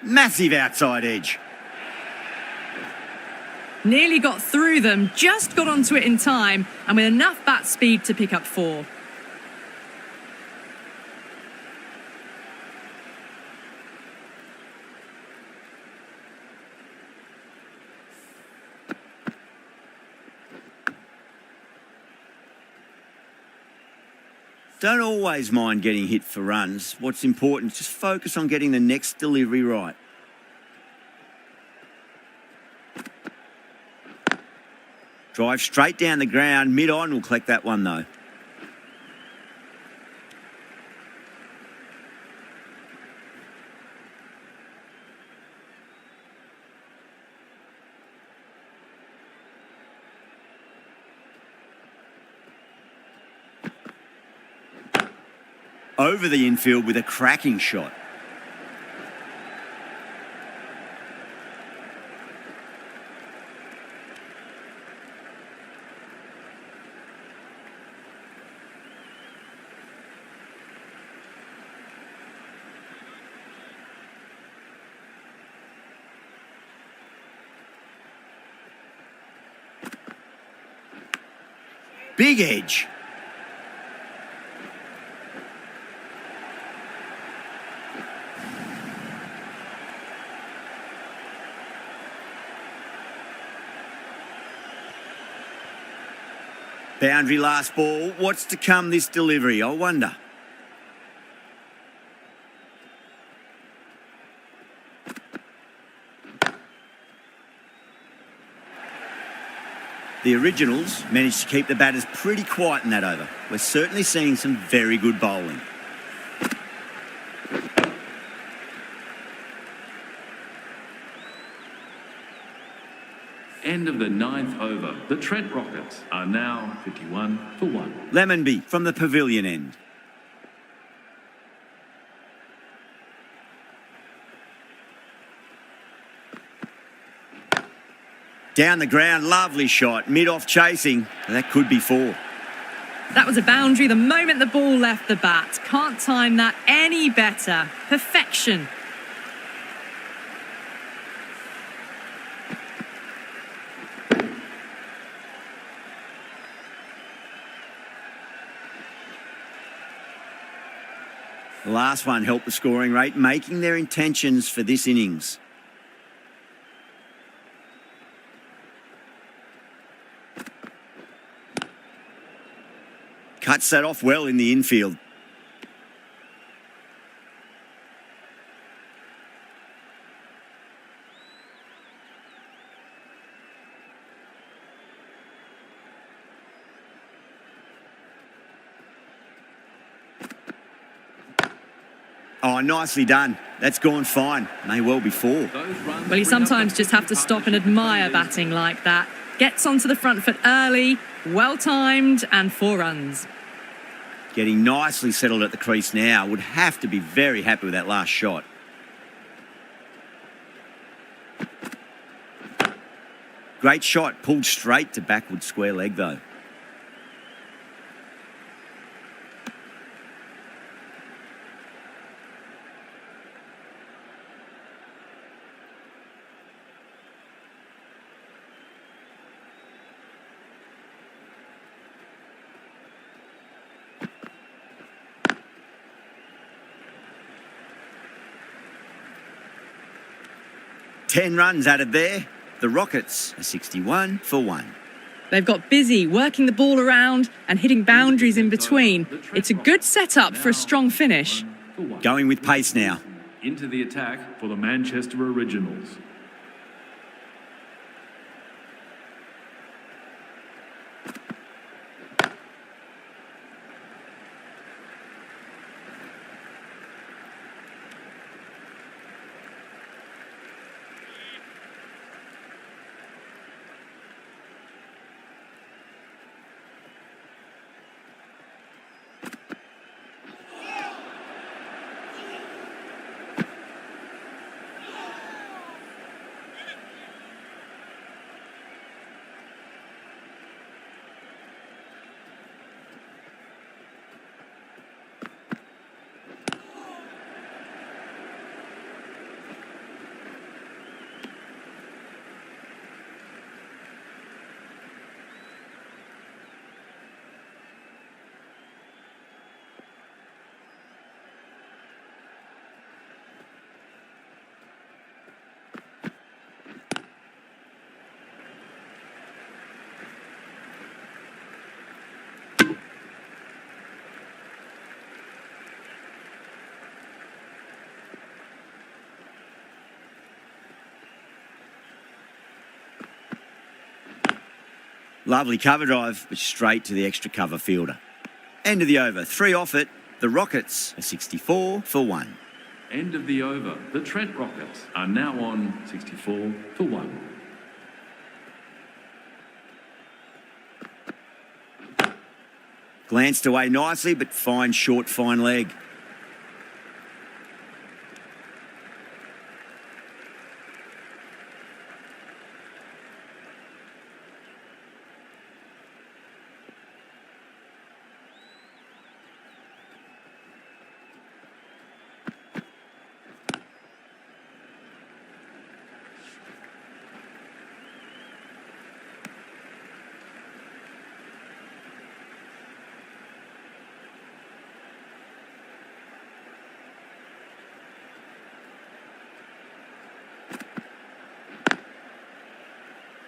Massive outside edge. Nearly got through them, just got onto it in time, and with enough bat speed to pick up 4. Don't always mind getting hit for runs. What's important is just focus on getting the next delivery right. Drive straight down the ground, mid-on will collect that one though. Over the infield with a cracking shot. Big edge. Boundary last ball. What's to come this delivery, I wonder. The Originals managed to keep the batters pretty quiet in that over. We're certainly seeing some very good bowling. End of the 9th over. The Trent Rockets are now 51 for 1. Lemonby from the pavilion end. Down the ground, lovely shot. Mid-off chasing. That could be 4. That was a boundary the moment the ball left the bat. Can't time that any better. Perfection. The last one helped the scoring rate, making their intentions for this innings. Cuts that off well in the infield. Oh, nicely done. That's gone fine. May well be 4. Well, you sometimes just have to stop and admire batting like that. Gets onto the front foot early, well-timed, and 4 runs. Getting nicely settled at the crease now. Would have to be very happy with that last shot. Great shot. Pulled straight to backward square leg, though. Ten runs added there. The Rockets are 61 for 1. They've got busy working the ball around and hitting boundaries in between. It's a good setup for a strong finish. Going with pace now. Into the attack for the Manchester Originals. Lovely cover drive, but straight to the extra cover fielder. End of the over, 3 off it. The Rockets are 64 for 1. End of the over. The Trent Rockets are now on 64 for 1. Glanced away nicely, but fine short, fine leg.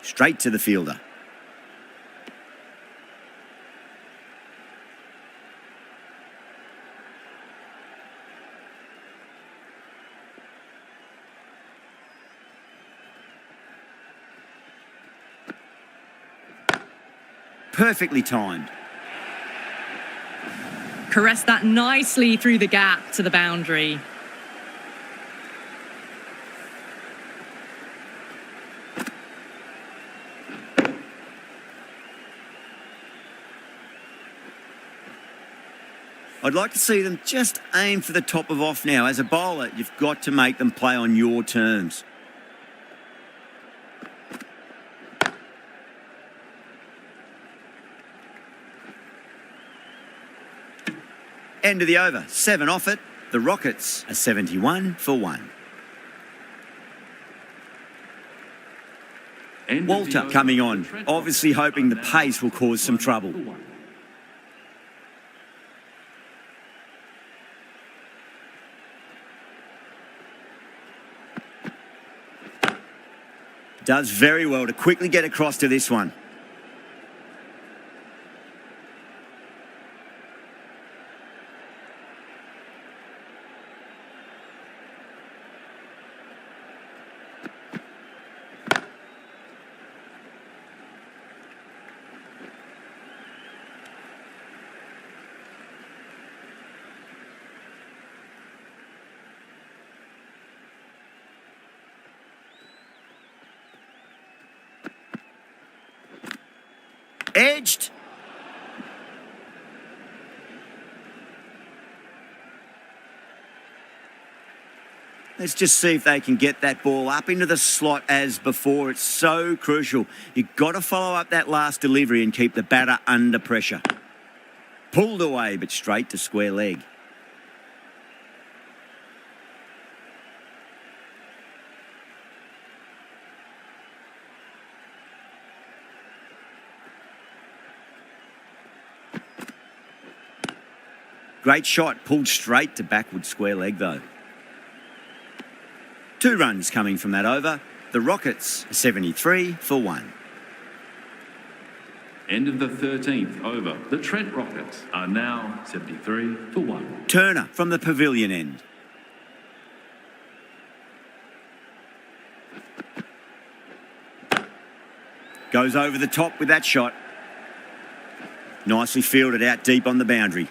Straight to the fielder. Perfectly timed. Caress that nicely through the gap to the boundary. I'd like to see them just aim for the top of off now. As a bowler, you've got to make them play on your terms. End of the over, 7 off it. The Rockets are 71 for 1. Walter coming on, obviously hoping the pace will cause some trouble. Does very well to quickly get across to this one. Edged. Let's just see if they can get that ball up into the slot as before. It's so crucial. You've got to follow up that last delivery and keep the batter under pressure. Pulled away, but straight to square leg. Great shot, pulled straight to backward square leg though. 2 runs coming from that over. The Rockets are 73 for 1. End of the 13th over. The Trent Rockets are now 73 for 1. Turner from the pavilion end. Goes over the top with that shot. Nicely fielded out deep on the boundary.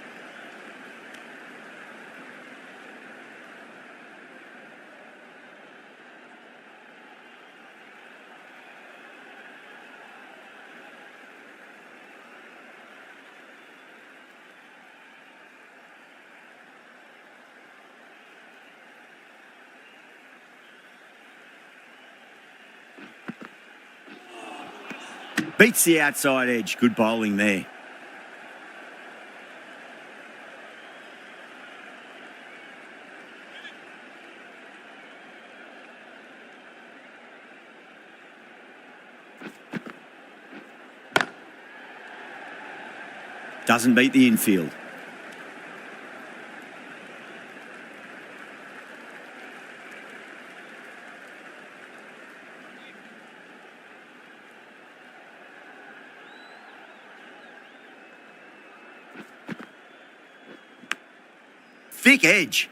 Beats the outside edge. Good bowling there. Doesn't beat the infield. Thick edge.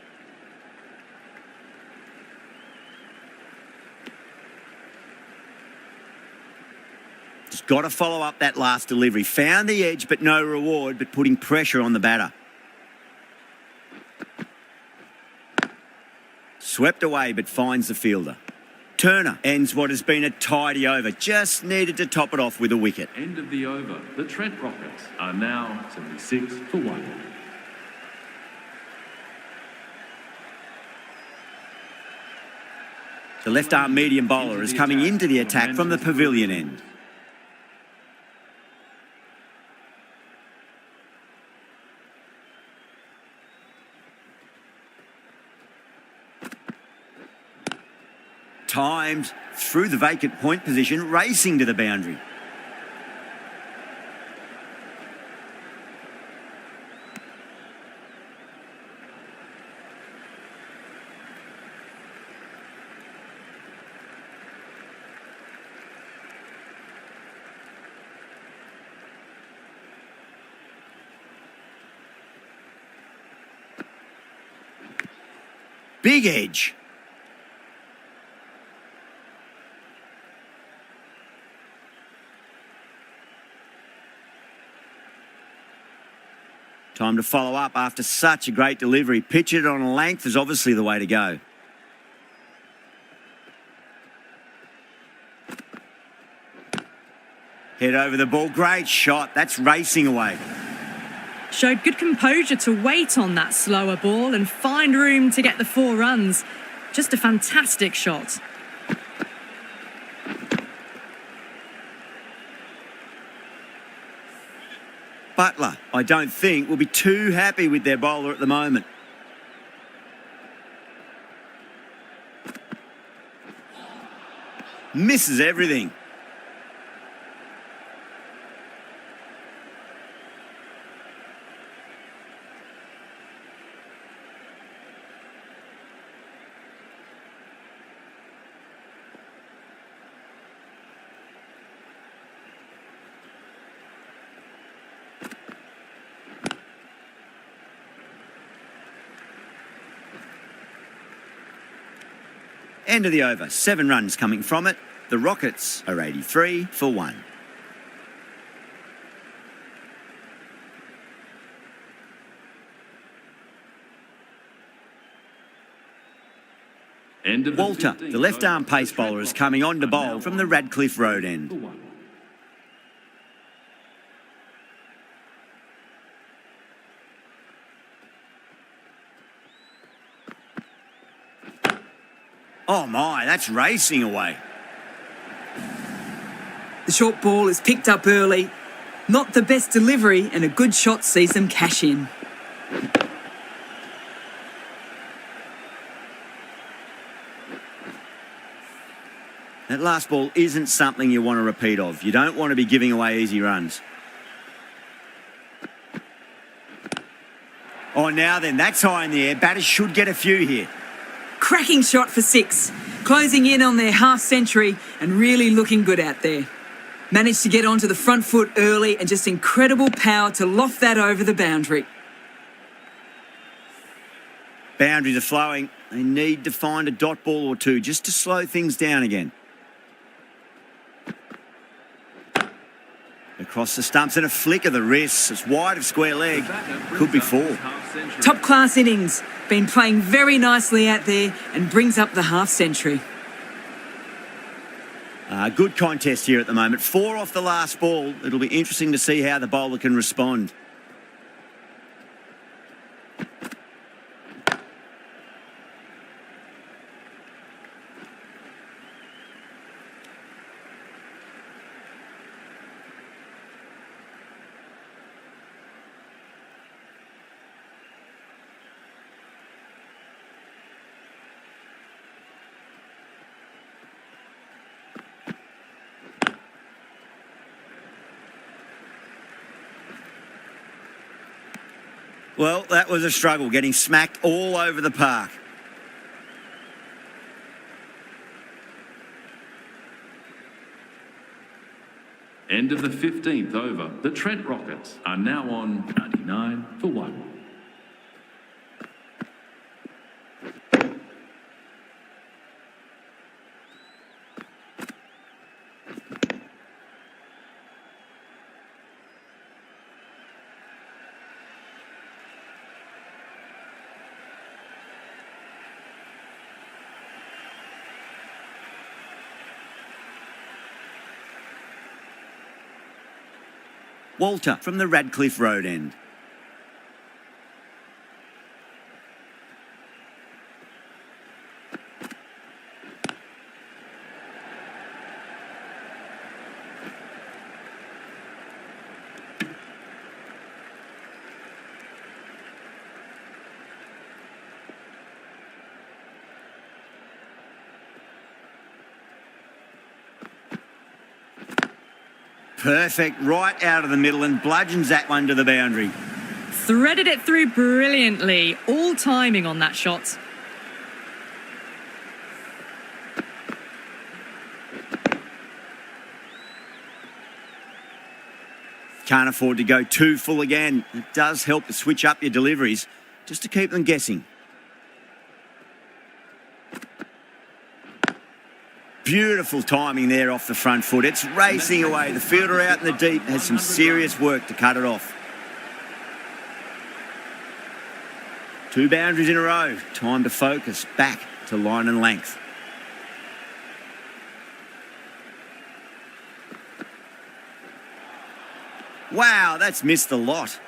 Just got to follow up that last delivery. Found the edge, but no reward, but putting pressure on the batter. Swept away, but finds the fielder. Turner ends what has been a tidy over. Just needed to top it off with a wicket. End of the over. The Trent Rockets are now 76 for 1. The left-arm medium bowler is coming into the attack from the pavilion end. Timed through the vacant point position, racing to the boundary. Big edge. Time to follow up after such a great delivery. Pitch it on a length is obviously the way to go. Head over the ball. Great shot. That's racing away. Showed good composure to wait on that slower ball and find room to get the 4 runs. Just a fantastic shot. Butler, I don't think, will be too happy with their bowler at the moment. Misses everything. End of the over. 7 runs coming from it. The Rockets are 83 for 1. End of the Walter, 15th the left-arm over. pace The Trent bowler, is Rockets coming on to are bowl now from the on Radcliffe Road for end. 1. Oh my, that's racing away. The short ball is picked up early. Not the best delivery, and a good shot sees them cash in. That last ball isn't something you want to repeat of. You don't want to be giving away easy runs. Oh, now then, that's high in the air. Batters should get a few here. Cracking shot for 6. Closing in on their half century and really looking good out there. Managed to get onto the front foot early and just incredible power to loft that over the boundary. Boundaries are flowing. They need to find a dot ball or two just to slow things down again. Across the stumps and a flick of the wrists. It's wide of square leg. Could be 4. Top class innings. Been playing very nicely out there and brings up the half century. Good contest here at the moment. 4 off the last ball. It'll be interesting to see how the bowler can respond. Well, that was a struggle, getting smacked all over the park. End of the 15th over. The Trent Rockets are now on 99 for 1. Walter from the Radcliffe Road end. Perfect, right out of the middle and bludgeons that one to the boundary. Threaded it through brilliantly. All timing on that shot. Can't afford to go too full again. It does help to switch up your deliveries just to keep them guessing. Beautiful timing there off the front foot. It's racing away. The fielder out in the deep has some serious work to cut it off. 2 boundaries in a row. Time to focus back to line and length. Wow, that's missed the lot.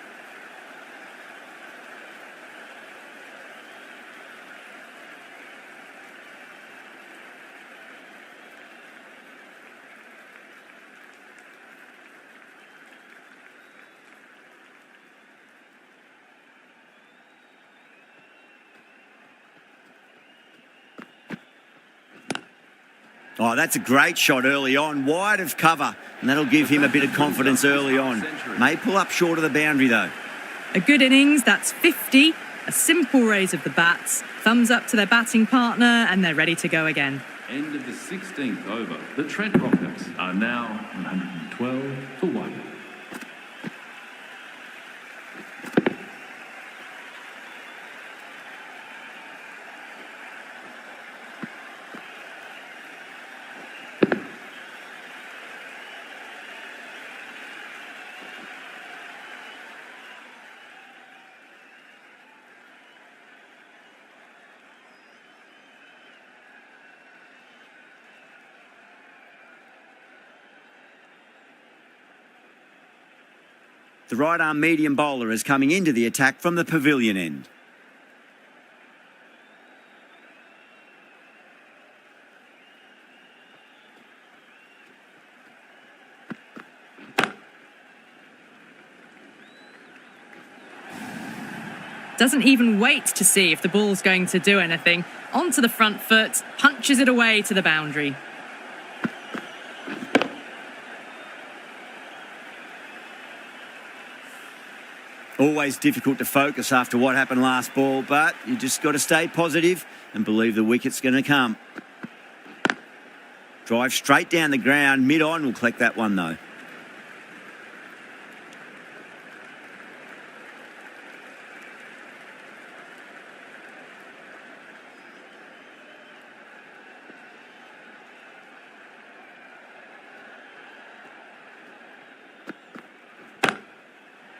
Oh, that's a great shot early on, wide of cover, and that'll give him a bit of confidence early on. May pull up short of the boundary though. A good innings, that's 50. A simple raise of the bats. Thumbs up to their batting partner, and they're ready to go again. End of the 16th over. The Trent Rockets are now 112 for 1. The right-arm medium bowler is coming into the attack from the pavilion end. Doesn't even wait to see if the ball's going to do anything. Onto the front foot, punches it away to the boundary. Always difficult to focus after what happened last ball, but you just got to stay positive and believe the wicket's going to come. Drive straight down the ground, mid-on will collect that one though.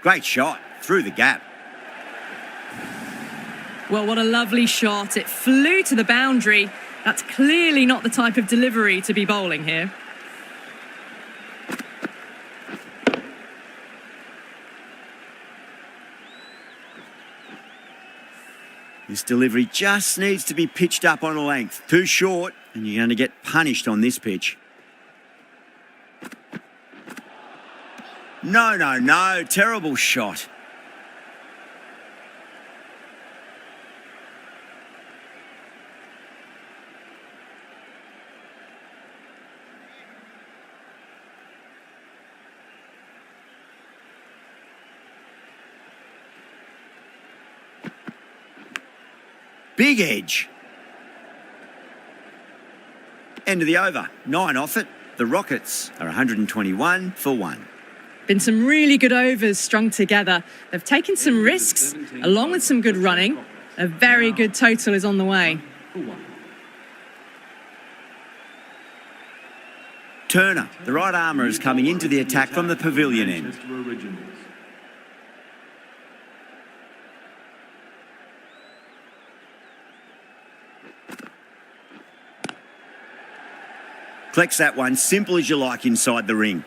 Great shot, through the gap. Well, what a lovely shot. It flew to the boundary. That's clearly not the type of delivery to be bowling here. This delivery just needs to be pitched up on a length. Too short, and you're going to get punished on this pitch. No, no, no. Terrible shot. Big edge. End of the over. 9 off it. The Rockets are 121 for 1. Been some really good overs strung together. They've taken some risks, along with some good running. A very good total is on the way. Turner, the right armour, is coming into the attack from the pavilion end. Collects that one, simple as you like inside the ring.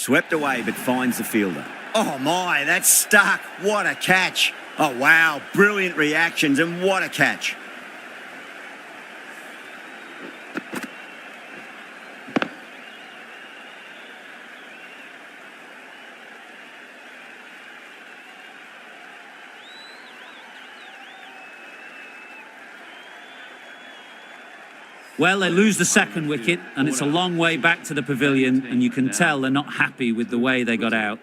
Swept away but finds the fielder. Oh my, that's stuck. What a catch. Oh wow, brilliant reactions and what a catch. Well, they lose the second wicket, and it's a long way back to the pavilion, and you can tell they're not happy with the way they got out.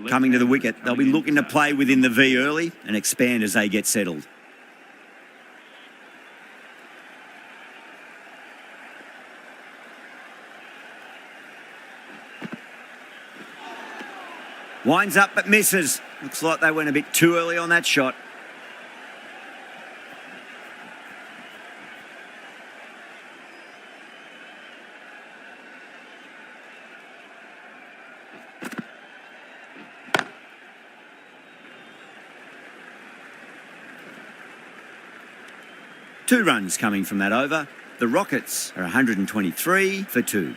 Coming to the wicket, they'll be looking to play within the V early and expand as they get settled. Winds up but misses. Looks like they went a bit too early on that shot. Two runs coming from that over. The Rockets are 123 for 2.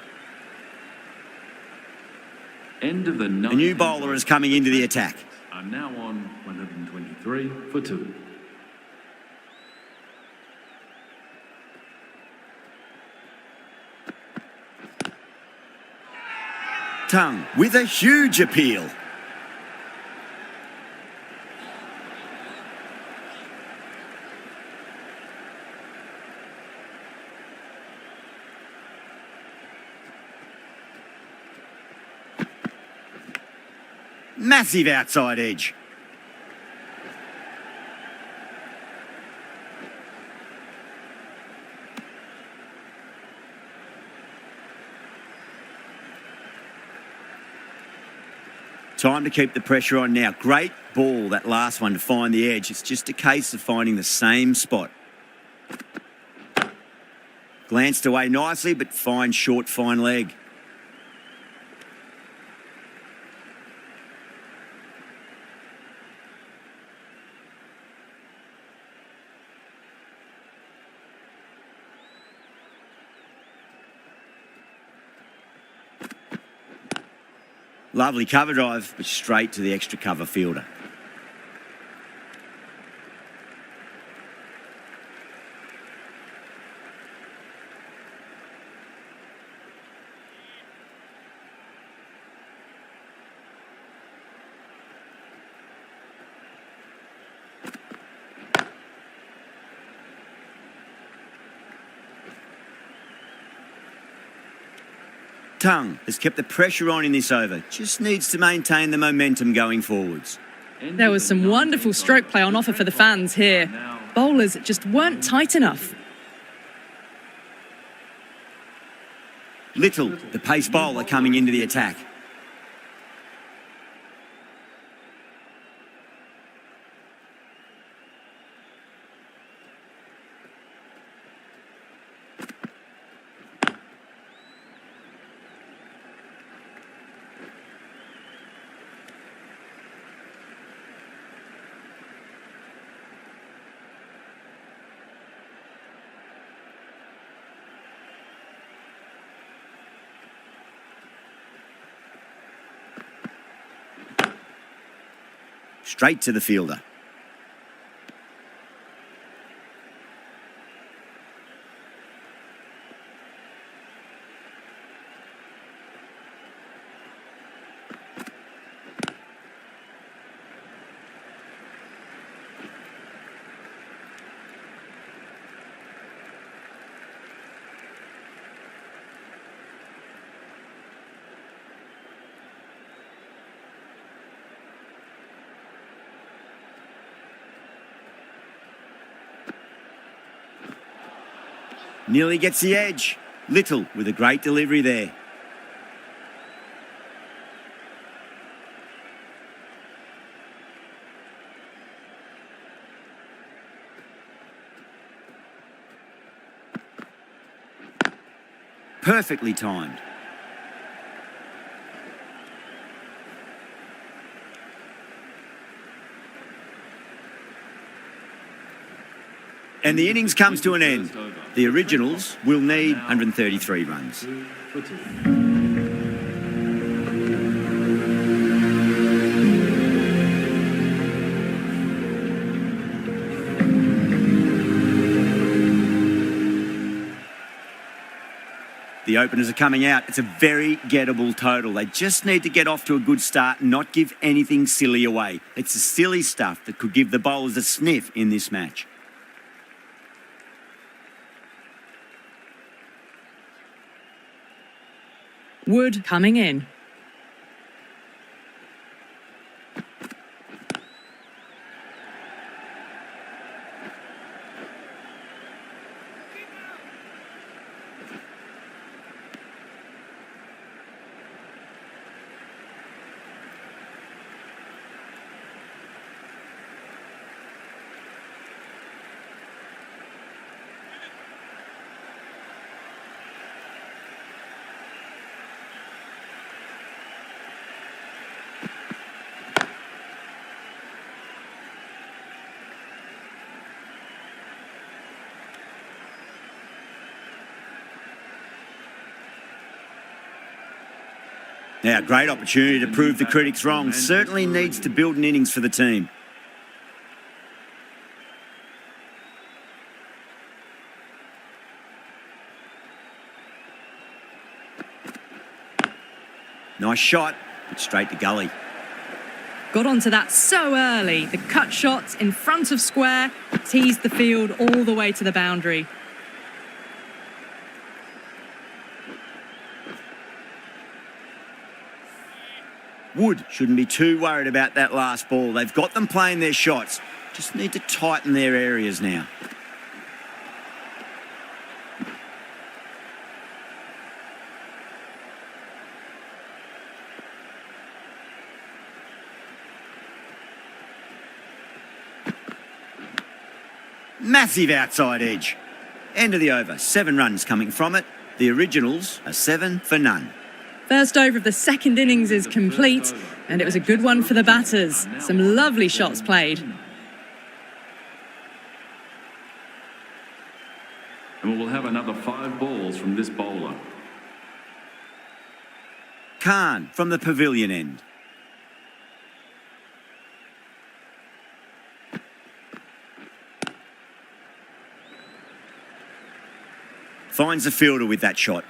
End of the A new bowler is coming into the attack. Are now on 123 for 2. Tongue with a huge appeal. Massive outside edge. Time to keep the pressure on now. Great ball, that last one, to find the edge. It's just a case of finding the same spot. Glanced away nicely, but fine short, fine leg. Lovely cover drive, but straight to the extra cover fielder. Tongue has kept the pressure on in this over. Just needs to maintain the momentum going forwards. There was some wonderful stroke play on offer for the fans here. Bowlers just weren't tight enough. Little, the pace bowler, coming into the attack. Straight to the fielder. Nearly gets the edge. Little with a great delivery there. Perfectly timed. And the innings comes to an end. The Originals will need 133 runs. The openers are coming out. It's a very gettable total. They just need to get off to a good start and not give anything silly away. It's the silly stuff that could give the bowlers a sniff in this match. Wood coming in. Now, great opportunity to prove the critics wrong. Certainly needs to build an innings for the team. Nice shot, but straight to gully. Got onto that so early. The cut shot in front of square teased the field all the way to the boundary. Wood shouldn't be too worried about that last ball. They've got them playing their shots. Just need to tighten their areas now. Massive outside edge. End of the over. 7 runs coming from it. The originals are 7 for none. First over of the second innings is complete, and it was a good one for the batters. Some lovely shots played. And we'll have another 5 balls from this bowler. Khan from the pavilion end. Finds the fielder with that shot.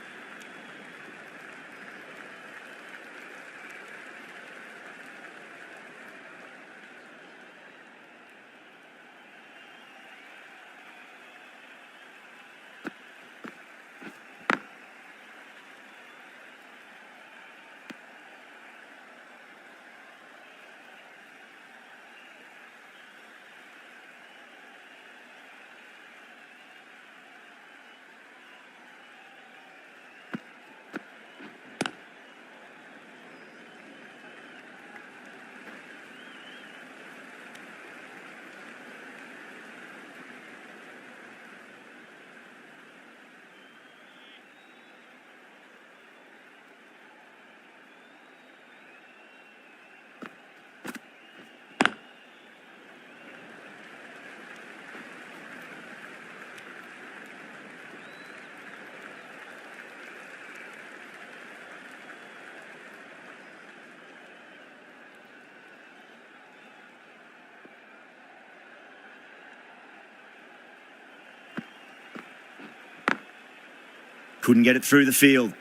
Couldn't get it through the field.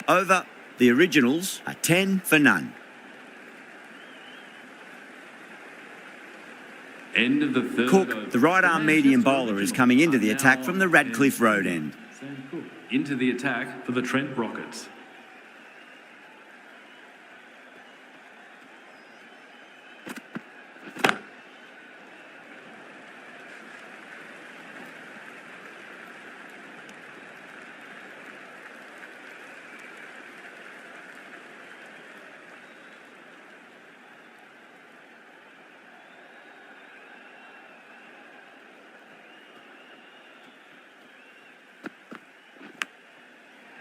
Over. The originals are 10 for none. End of the third Cook, over. the right-arm medium bowler, is coming into the attack from the Radcliffe Road end. Sam Cook into the attack for the Trent Rockets.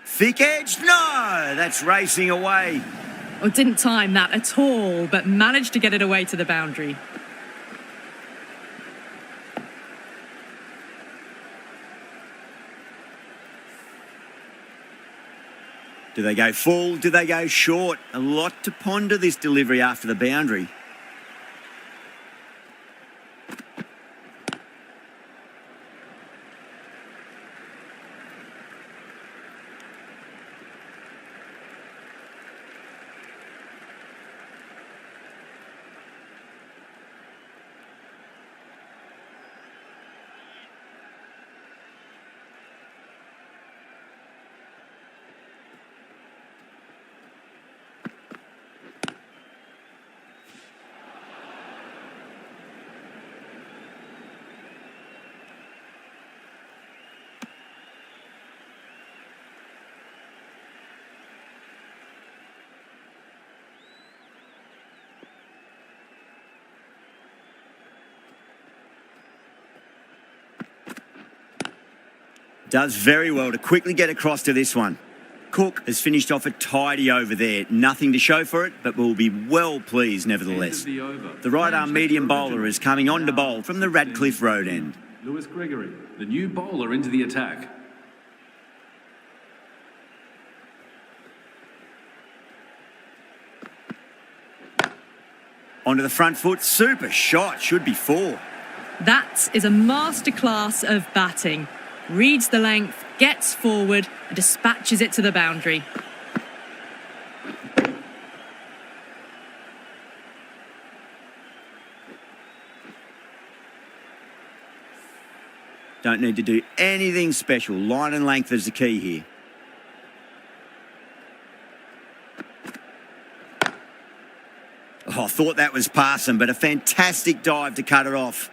Thick edge? No! That's racing away. Or didn't time that at all, but managed to get it away to the boundary. Do they go full? Do they go short? A lot to ponder this delivery after the boundary. Does very well to quickly get across to this one. Cook has finished off a tidy over there. Nothing to show for it, but will be well pleased nevertheless. The right-arm medium bowler is coming on to bowl from the Radcliffe Road end. Lewis Gregory, the new bowler into the attack. Onto the front foot, super shot, should be 4. That is a masterclass of batting. Reads the length, gets forward and dispatches it to the boundary. Don't need to do anything special. Line and length is the key here. Oh, I thought that was passing, but a fantastic dive to cut it off.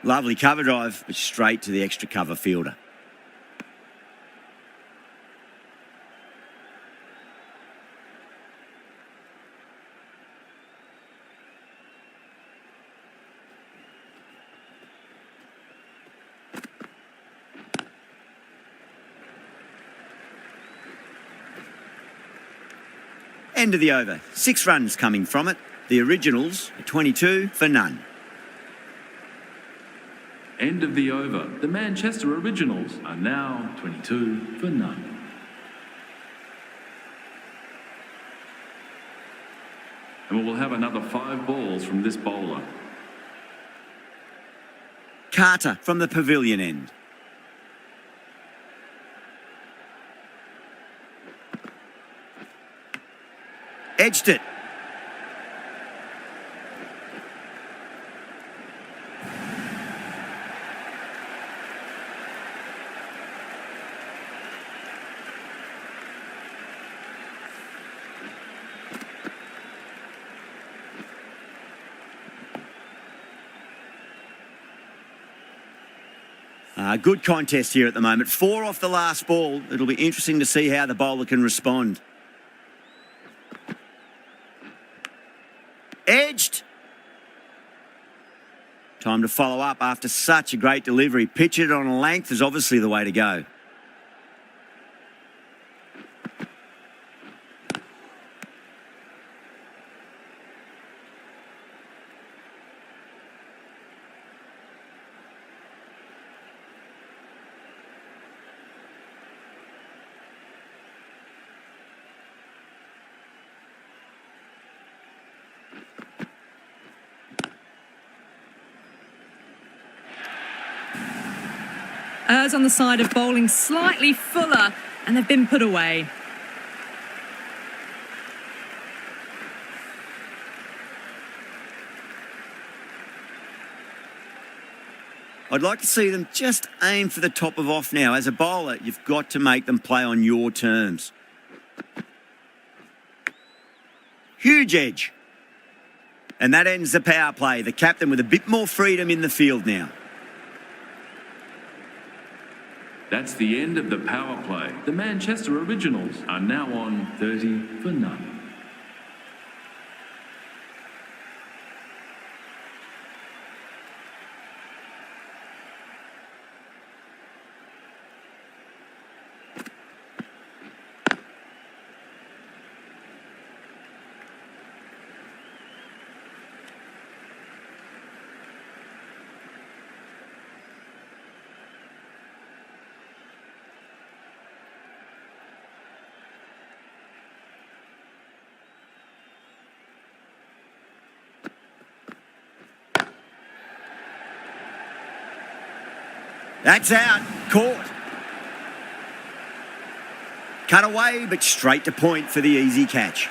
Lovely cover drive, but straight to the extra cover fielder. End of the over. 6 runs coming from it. The originals are 22 for none. End of the over. The Manchester Originals are now 22 for none. And we will have another 5 balls from this bowler. Carter from the pavilion end. Edged it. Good contest here at the moment. 4 off the last ball. It'll be interesting to see how the bowler can respond. Edged. Time to follow up after such a great delivery. Pitch it on a length is obviously the way to go. Errs on the side of bowling slightly fuller, and they've been put away. I'd like to see them just aim for the top of off now. As a bowler, you've got to make them play on your terms. Huge edge. And that ends the power play. The captain with a bit more freedom in the field now. That's the end of the power play. The Manchester Originals are now on 30 for none. That's out. Caught. Cut away, but straight to point for the easy catch.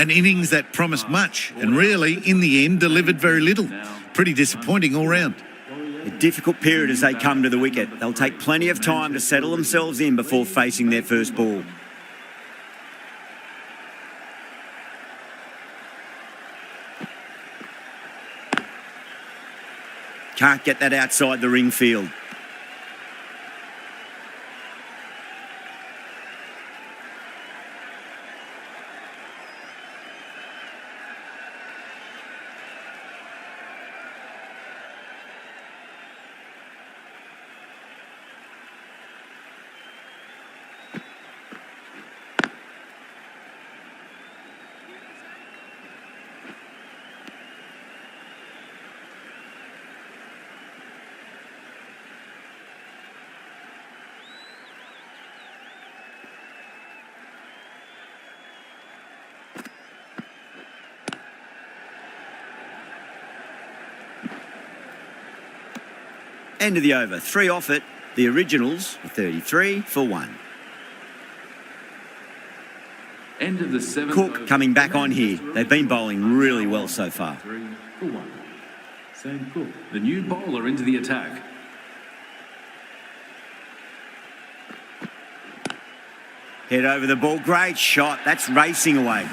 An innings that promised much and really, in the end, delivered very little. Pretty disappointing all round. A difficult period as they come to the wicket. They'll take plenty of time to settle themselves in before facing their first ball. Can't get that outside the ring field. End of the over. 3 off it. The Originals are 33 for 1. End of the 7th. Cook coming back on here. They've been bowling really well so far. 3 for 1. Sam Cook, the new bowler, into the attack. Head over the ball. Great shot. That's racing away.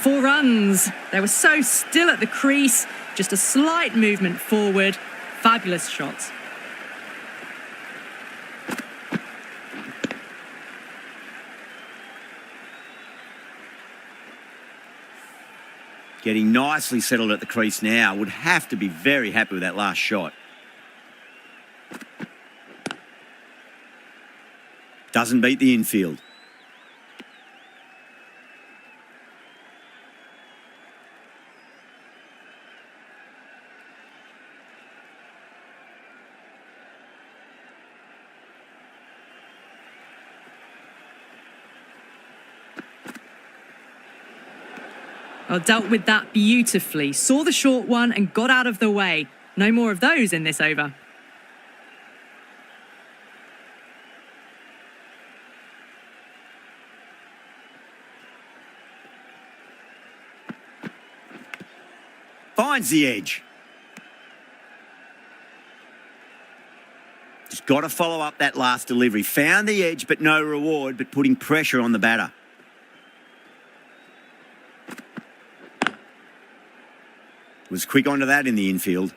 4 runs. They were so still at the crease. Just a slight movement forward. Fabulous shots. Getting nicely settled at the crease now. Would have to be very happy with that last shot. Doesn't beat the infield. Well, dealt with that beautifully. Saw the short one and got out of the way. No more of those in this over. Finds the edge. Just got to follow up that last delivery. Found the edge, but no reward, but putting pressure on the batter. Was quick onto that in the infield.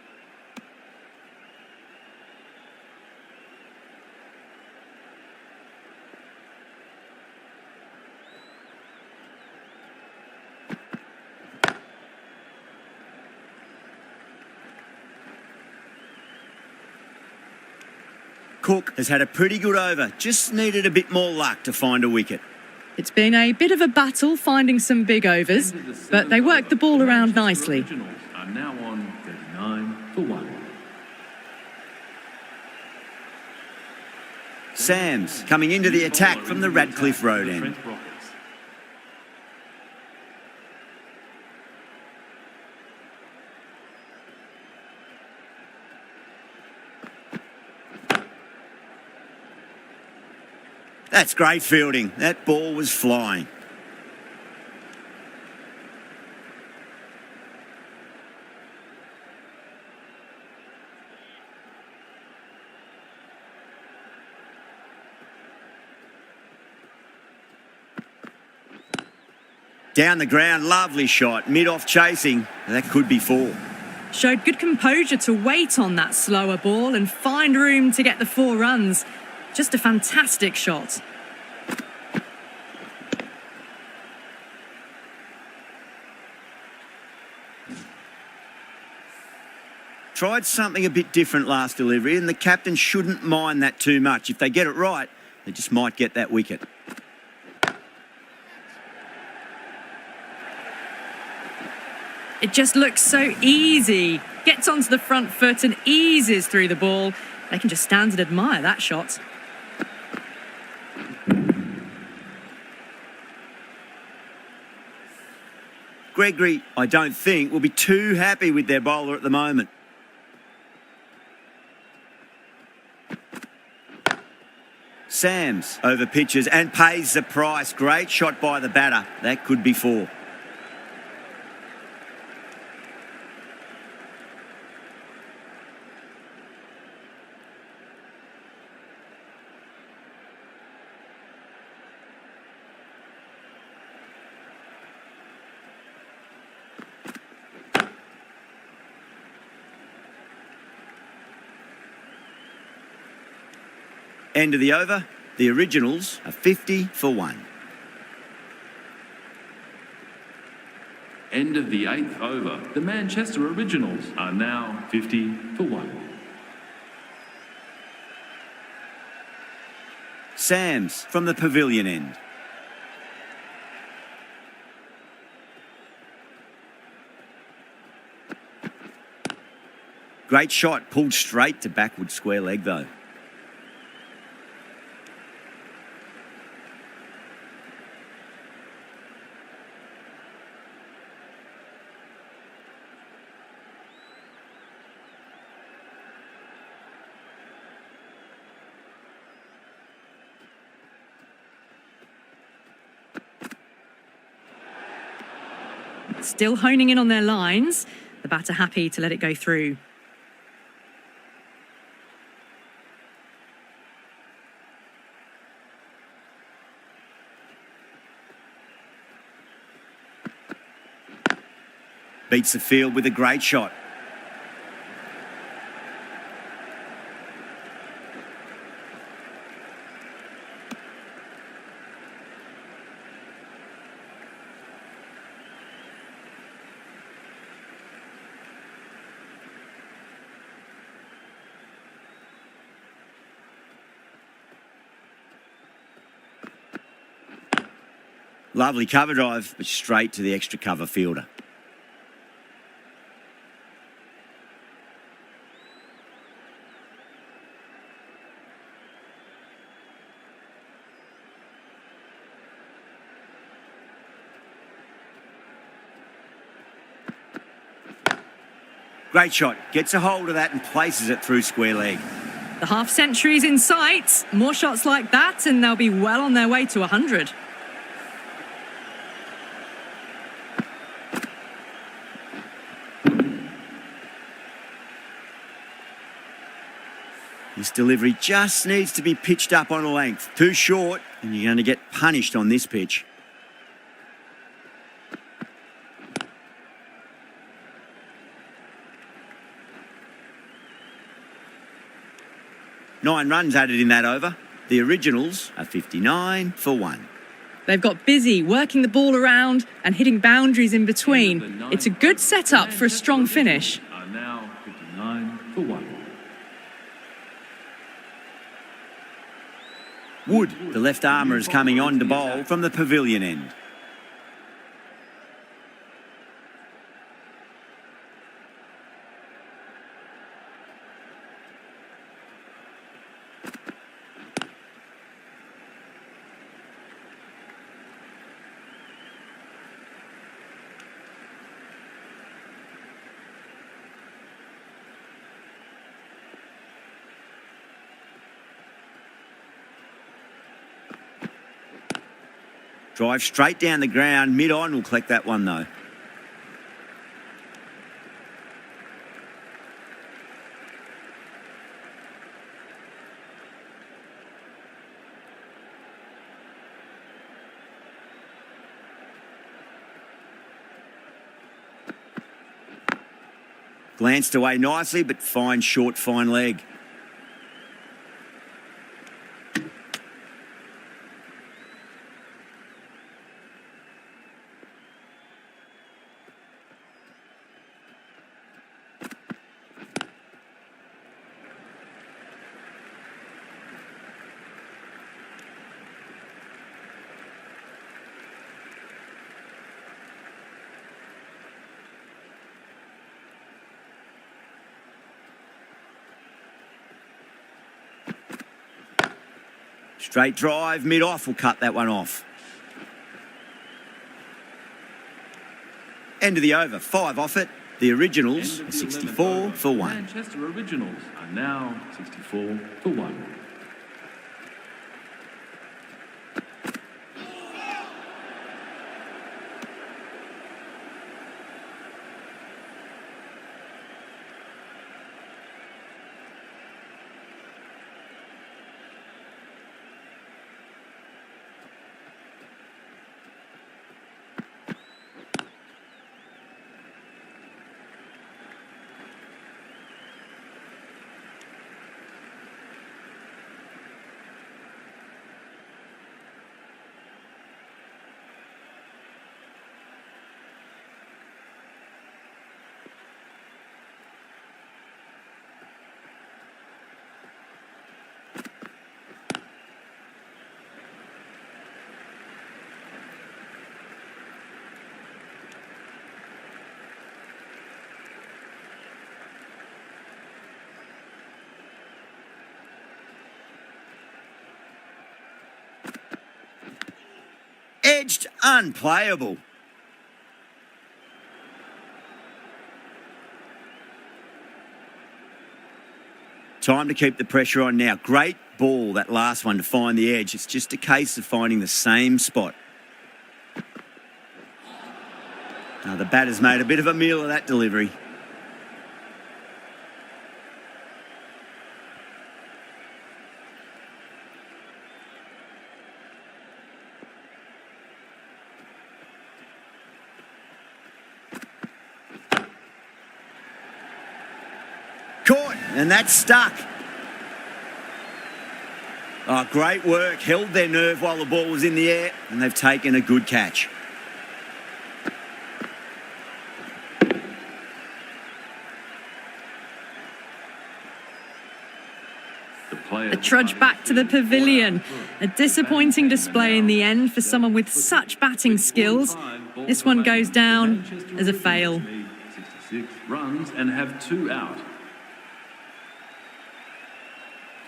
Cook has had a pretty good over. Just needed a bit more luck to find a wicket. It's been a bit of a battle finding some big overs, but they worked the ball around nicely. Originals are now on 39 for 1. Sams coming into the attack from the Radcliffe Road end. Trent Rockets. That's great fielding. That ball was flying. Down the ground, lovely shot. Mid-off chasing. That could be 4. Showed good composure to wait on that slower ball and find room to get the 4 runs. Just a fantastic shot. Tried something a bit different last delivery, and the captain shouldn't mind that too much. If they get it right, they just might get that wicket. It just looks so easy. Gets onto the front foot and eases through the ball. They can just stand and admire that shot. Gregory, I don't think, will be too happy with their bowler at the moment. Sams over pitches and pays the price. Great shot by the batter. That could be 4. End of the over. The Originals are 50 for 1. End of the 8th over. The Manchester Originals are now 50 for 1. Sam's from the pavilion end. Great shot, pulled straight to backward square leg though. Still honing in on their lines. The batter happy to let it go through. Beats the field with a great shot. Lovely cover drive, but straight to the extra cover fielder. Great shot. Gets a hold of that and places it through square leg. The half century's in sight. More shots like that and they'll be well on their way to 100. This delivery just needs to be pitched up on a length. Too short, and you're going to get punished on this pitch. Nine runs added in that over. The Originals are 59 for 1. They've got busy working the ball around and hitting boundaries in between. It's a good setup for a strong finish. Are now 59 for 1. Wood, the left armour, is coming on to bowl from the pavilion end. Drive straight down the ground, mid-on, will collect that one though. Glanced away nicely, but fine short, fine leg. Straight drive, mid-off, will cut that one off. End of the over, 5 off it. The Originals are 64 for 1. Manchester Originals are now 64 for 1. edged, unplayable. Time to keep the pressure on now. Great ball, that last one, to find the edge. It's just a case of finding the same spot. Now, the batter's made a bit of a meal of that delivery. Caught, and that's stuck. Oh, great work. Held their nerve while the ball was in the air, and they've taken a good catch. A trudge back to the pavilion. A disappointing display in the end for someone with such batting skills. This one goes down as a fail. 66 runs and have 2 out.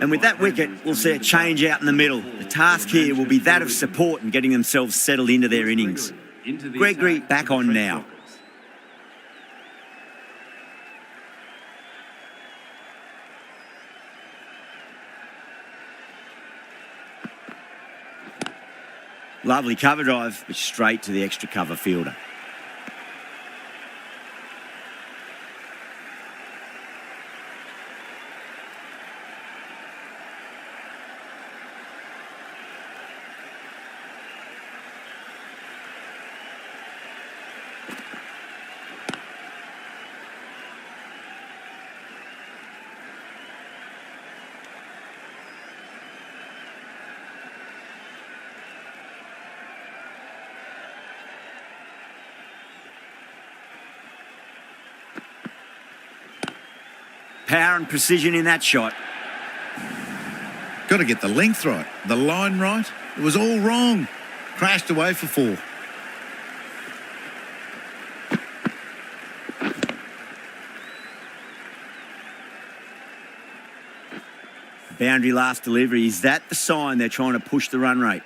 And with that wicket, we'll see a change out in the middle. The task here will be that of support and getting themselves settled into their innings. Gregory back on now. Lovely cover drive, but straight to the extra cover fielder. Power and precision in that shot. Got to get the length right, the line right. It was all wrong. Crashed away for 4. Boundary last delivery. Is that the sign they're trying to push the run rate?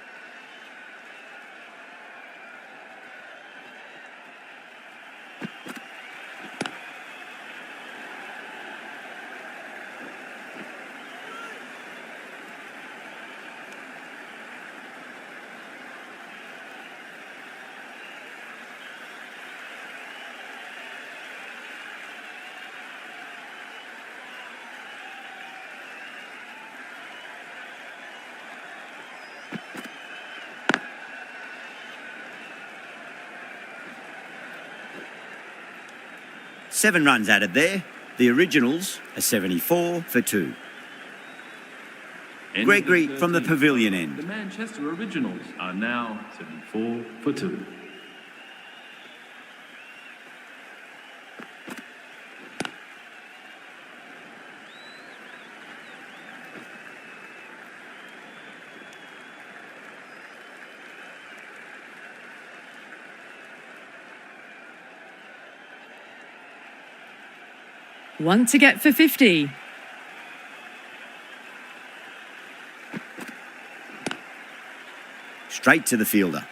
Seven runs added there. The originals are 74 for 2. Gregory from the pavilion end. The Manchester Originals are now 74 for 2. One to get for 50. Straight to the fielder.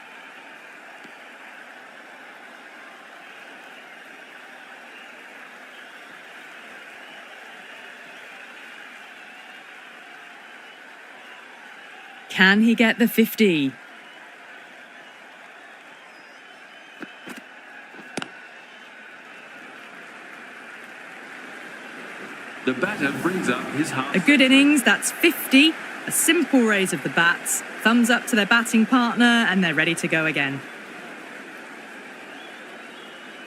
Can he get the 50? The batter brings up his half. A good innings, that's 50. A simple raise of the bats. Thumbs up to their batting partner, and they're ready to go again.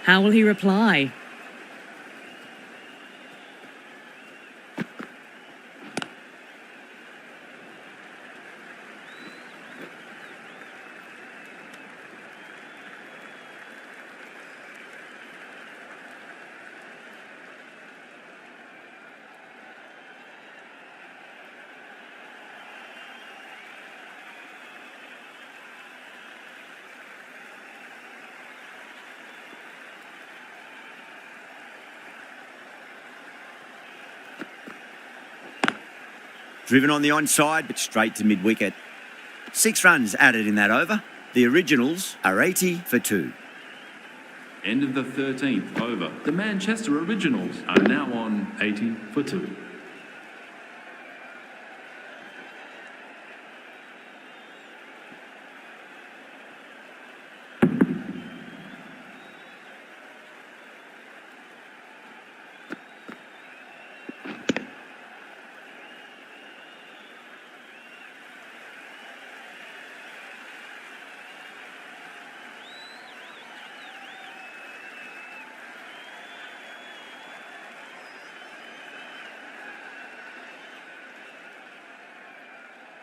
How will he reply? Driven on the onside, but straight to mid-wicket. 6 runs added in that over. The Originals are 80 for 2. End of the 13th over. The Manchester Originals are now on 80 for 2.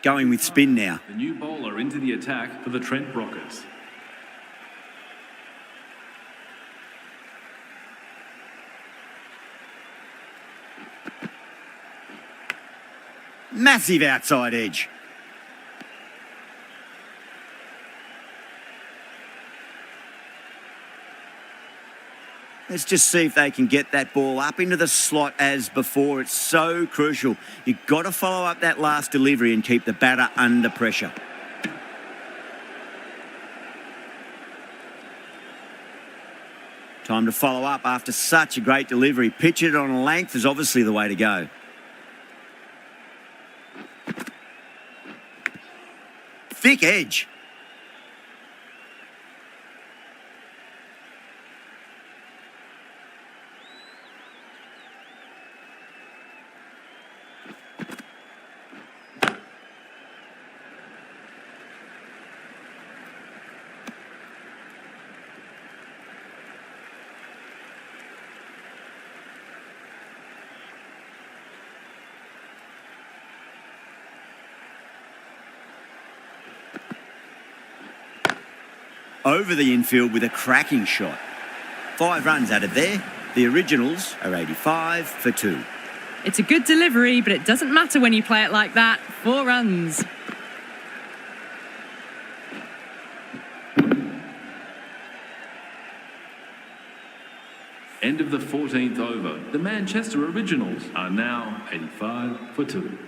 Going with spin now. The new bowler into the attack for the Trent Rockets. Massive outside edge. Let's just see if they can get that ball up into the slot as before. It's so crucial. You've got to follow up that last delivery and keep the batter under pressure. Time to follow up after such a great delivery. Pitch it on a length is obviously the way to go. Thick edge. Over the infield with a cracking shot. 5 runs added there. The Originals are 85 for 2. It's a good delivery, but it doesn't matter when you play it like that. 4 runs. End of the 14th over. The Manchester Originals are now 85 for 2.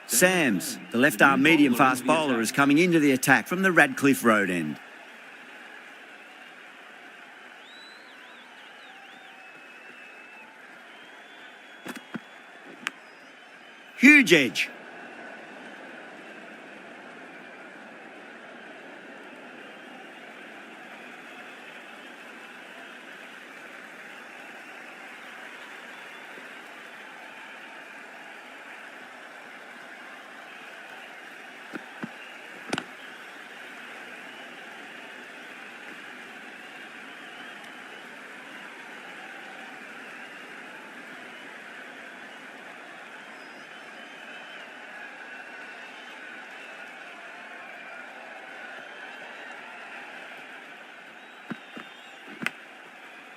Sams, the left-arm medium-fast bowler, is coming into the attack from the Radcliffe Road end. Huge edge.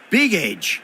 Big edge.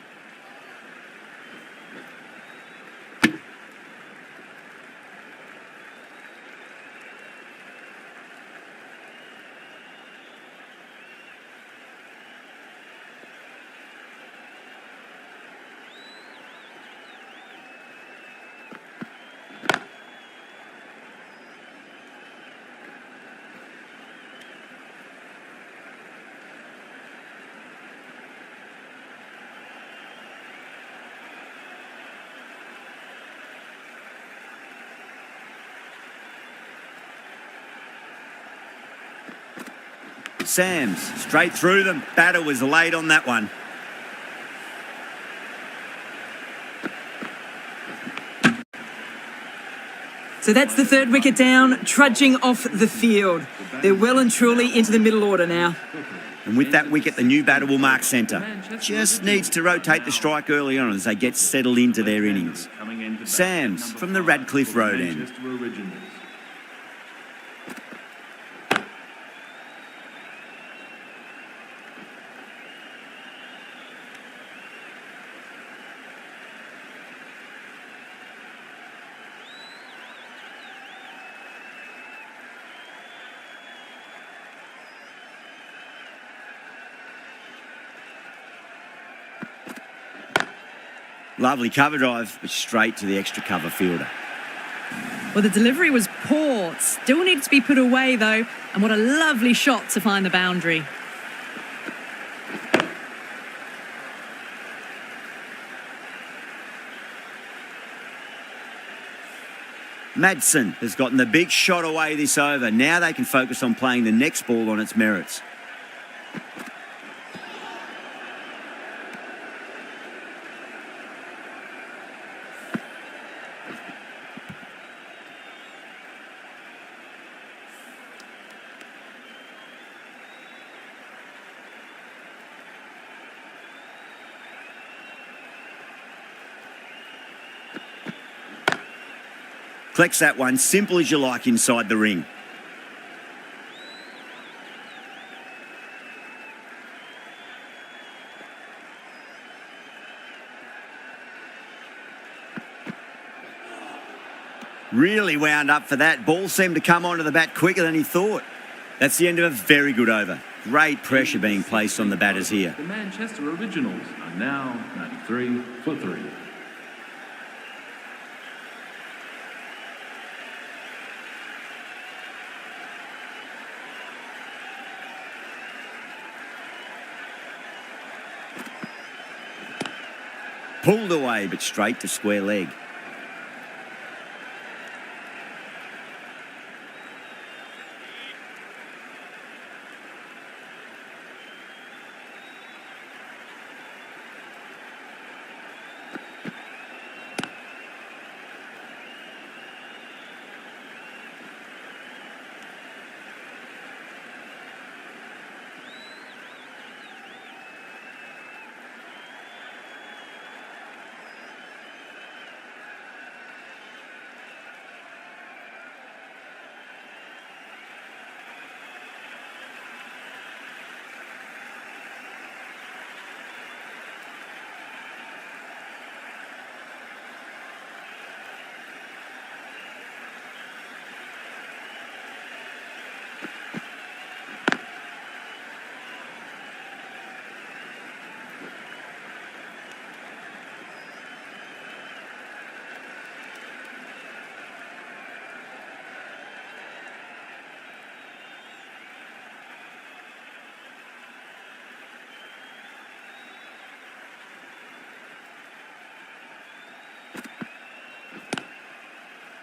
Sams, straight through them. Batter was late on that one. So that's the third wicket down, trudging off the field. They're well and truly into the middle order now. And with that wicket, the new batter will mark centre. Just needs to rotate the strike early on as they get settled into their innings. Sams from the Radcliffe Road end. Lovely cover drive, but straight to the extra cover fielder. Well, the delivery was out. Still needs to be put away, though. And what a lovely shot to find the boundary. Madsen has gotten the big shot away this over. Now they can focus on playing the next ball on its merits. Collects that one, simple as you like, inside the ring. Really wound up for that. Ball seemed to come onto the bat quicker than he thought. That's the end of a very good over. Great pressure being placed on the batters here. The Manchester Originals are now 93 for 3. Pulled away, but straight to square leg.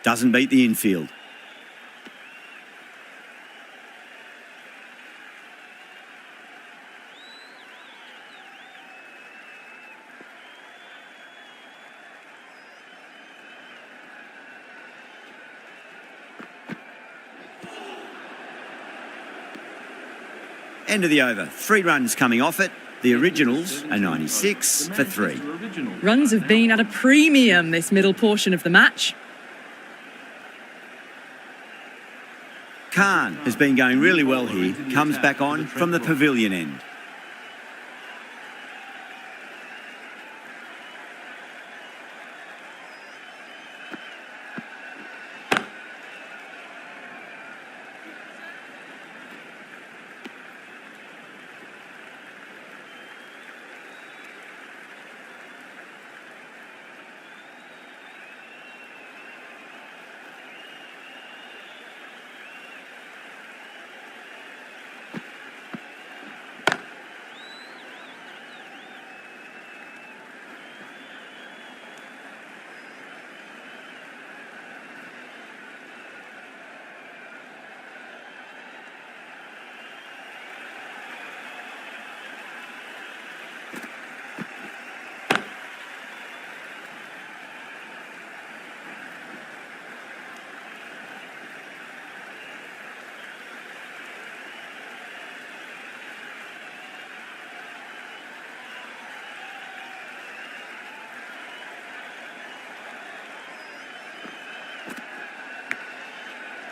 Doesn't beat the infield. End of the over. 3 runs coming off it. The Originals are 96 for 3. Runs have been at a premium this middle portion of the match. Khan has been going really well here. Comes back on from the pavilion end.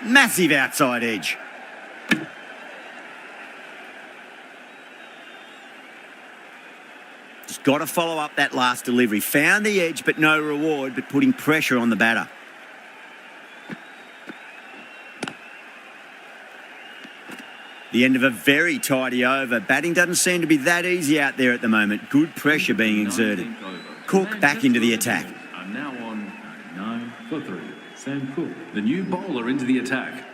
Massive outside edge. Just got to follow up that last delivery. Found the edge, but no reward, but putting pressure on the batter. The end of a very tidy over. Batting doesn't seem to be that easy out there at the moment. Good pressure being exerted. Cook back into the attack. Are now on 99 for 3. Sam Cook, the new bowler into the attack.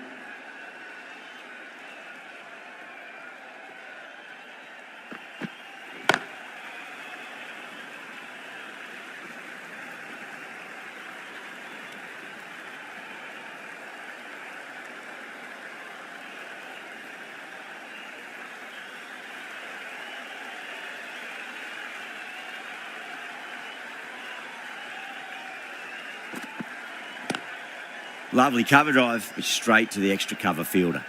Lovely cover drive, but straight to the extra cover fielder.